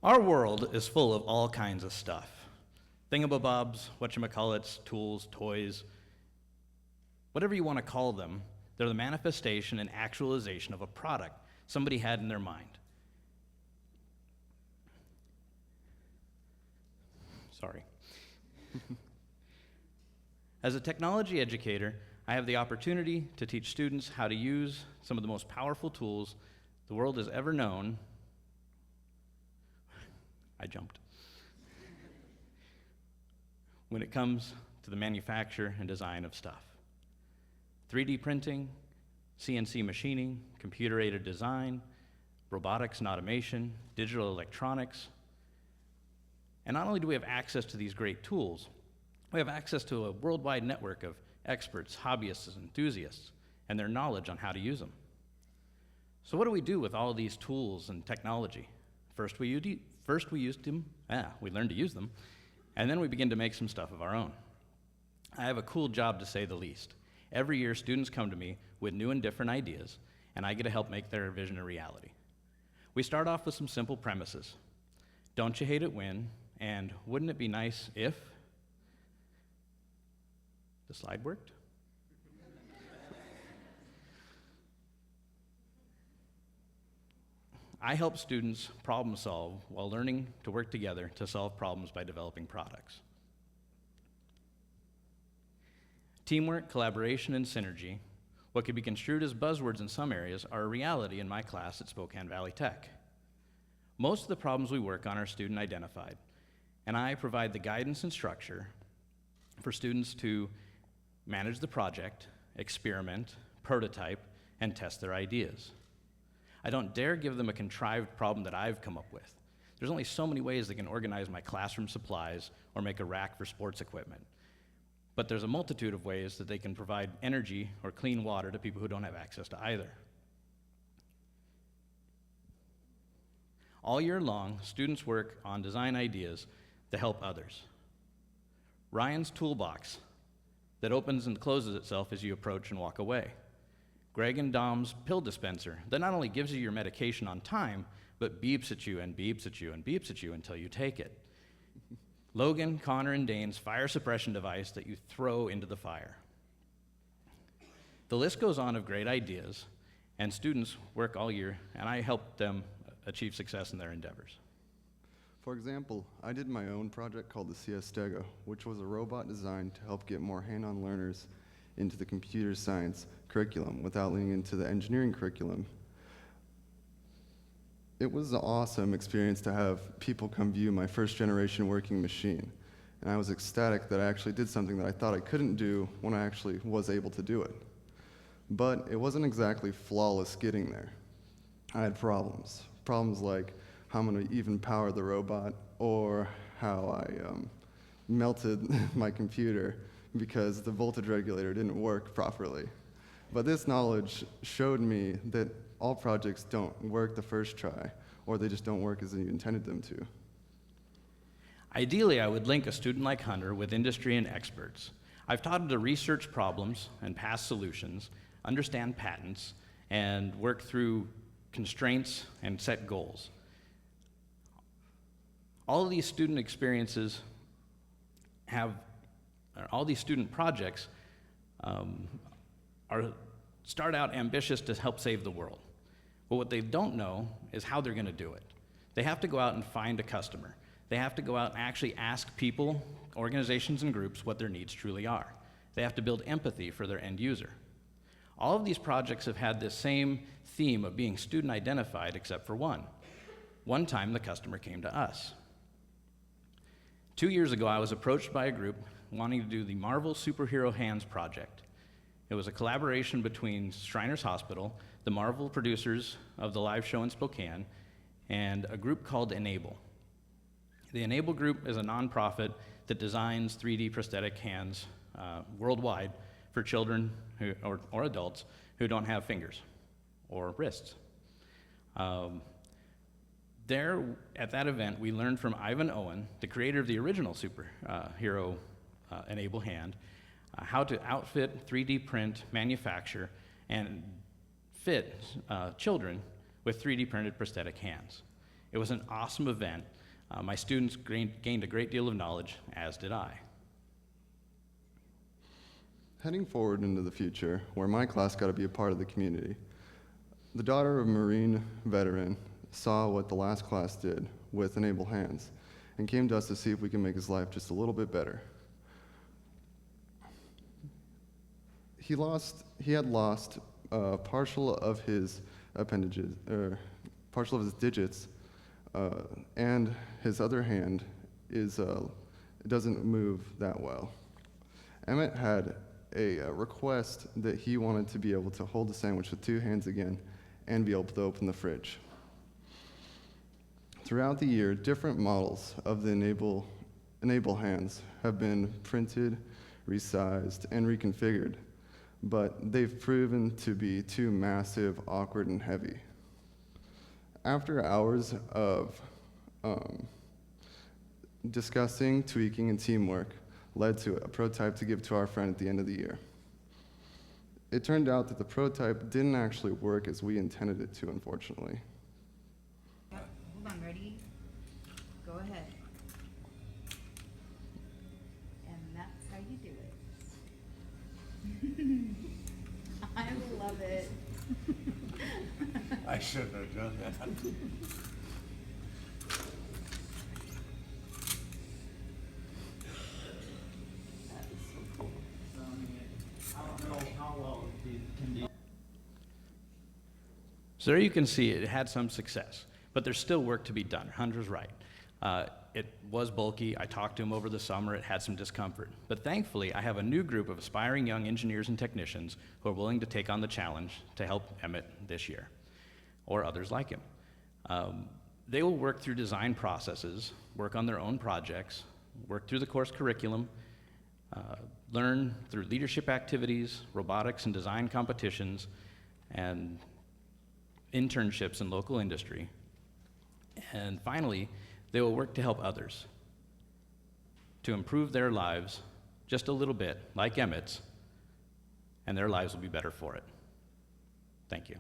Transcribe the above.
Our world is full of all kinds of stuff. Thingamabobs, whatchamacallits, tools, toys, whatever you want to call them, they're the manifestation and actualization of a product somebody had in their mind. Sorry. As a technology educator, I have the opportunity to teach students how to use some of the most powerful tools the world has ever known. I jumped. When it comes to the manufacture and design of stuff. 3D printing, CNC machining, computer-aided design, robotics and automation, digital electronics. And not only do we have access to these great tools, we have access to a worldwide network of experts, hobbyists, and enthusiasts, and their knowledge on how to use them. So what do we do with all these tools and technology? First we learned to use them, and then we begin to make some stuff of our own. I have a cool job, to say the least. Every year, students come to me with new and different ideas, and I get to help make their vision a reality. We start off with some simple premises. Don't you hate it when, and wouldn't it be nice if? The slide worked? I help students problem solve while learning to work together to solve problems by developing products. Teamwork, collaboration, and synergy, what could be construed as buzzwords in some areas, are a reality in my class at Spokane Valley Tech. Most of the problems we work on are student identified, and I provide the guidance and structure for students to manage the project, experiment, prototype, and test their ideas. I don't dare give them a contrived problem that I've come up with. There's only so many ways they can organize my classroom supplies or make a rack for sports equipment. But there's a multitude of ways that they can provide energy or clean water to people who don't have access to either. All year long, students work on design ideas to help others. Ryan's toolbox that opens and closes itself as you approach and walk away. Greg and Dom's pill dispenser that not only gives you your medication on time, but beeps at you and beeps at you and beeps at you until you take it. Logan, Connor, and Dane's fire suppression device that you throw into the fire. The list goes on of great ideas, and students work all year, and I help them achieve success in their endeavors. For example, I did my own project called the CS Stego, which was a robot designed to help get more hand-on learners into the computer science curriculum without leaning into the engineering curriculum. It was an awesome experience to have people come view my first generation working machine. And I was ecstatic that I actually did something that I thought I couldn't do when I actually was able to do it. But it wasn't exactly flawless getting there. I had problems. Problems like how I'm going to even power the robot, or how I melted my computer because the voltage regulator didn't work properly. But this knowledge showed me that all projects don't work the first try, or they just don't work as you intended them to. Ideally, I would link a student like Hunter with industry and experts. I've taught him to research problems and pass solutions, understand patents, and work through constraints and set goals. All of these student experiences all these student projects start out ambitious to help save the world. But what they don't know is how they're going to do it. They have to go out and find a customer. They have to go out and actually ask people, organizations, and groups what their needs truly are. They have to build empathy for their end user. All of these projects have had this same theme of being student identified, except for one. One time, the customer came to us. 2 years ago, I was approached by a group wanting to do the Marvel Superhero Hands project. It was a collaboration between Shriners Hospital, the Marvel producers of the live show in Spokane, and a group called Enable. The Enable group is a nonprofit that designs 3D prosthetic hands worldwide for children or adults who don't have fingers or wrists. There, at that event, we learned from Ivan Owen, the creator of the original superhero Enable hand, how to outfit, 3D print, manufacture, and fit children with 3D printed prosthetic hands. It was an awesome event. My students gained a great deal of knowledge, as did I. Heading forward into the future, where my class got to be a part of the community, the daughter of a Marine veteran saw what the last class did with Enable Hands and came to us to see if we can make his life just a little bit better. He had lost partial of his appendages, or partial of his digits, and his other hand doesn't move that well. Emmett had a request that he wanted to be able to hold the sandwich with two hands again and be able to open the fridge. Throughout the year, different models of the Enable Hands have been printed, resized, and reconfigured, but they've proven to be too massive, awkward, and heavy. After hours of discussing, tweaking, and teamwork led to a prototype to give to our friend at the end of the year. It turned out that the prototype didn't actually work as we intended it to, unfortunately. Yep. Hold on, ready? Go ahead. And that's how you do it. I love it. I shouldn't have done that. That is so cool. I don't know how well it can be. So there you can see it had some success, but there's still work to be done. Hunter's right. It was bulky. I talked to him over the summer. It had some discomfort. But thankfully, I have a new group of aspiring young engineers and technicians who are willing to take on the challenge to help Emmett this year, or others like him. They will work through design processes, work on their own projects, work through the course curriculum, learn through leadership activities, robotics and design competitions, and internships in local industry. And finally, they will work to help others, to improve their lives just a little bit, like Emmett's, and their lives will be better for it. Thank you.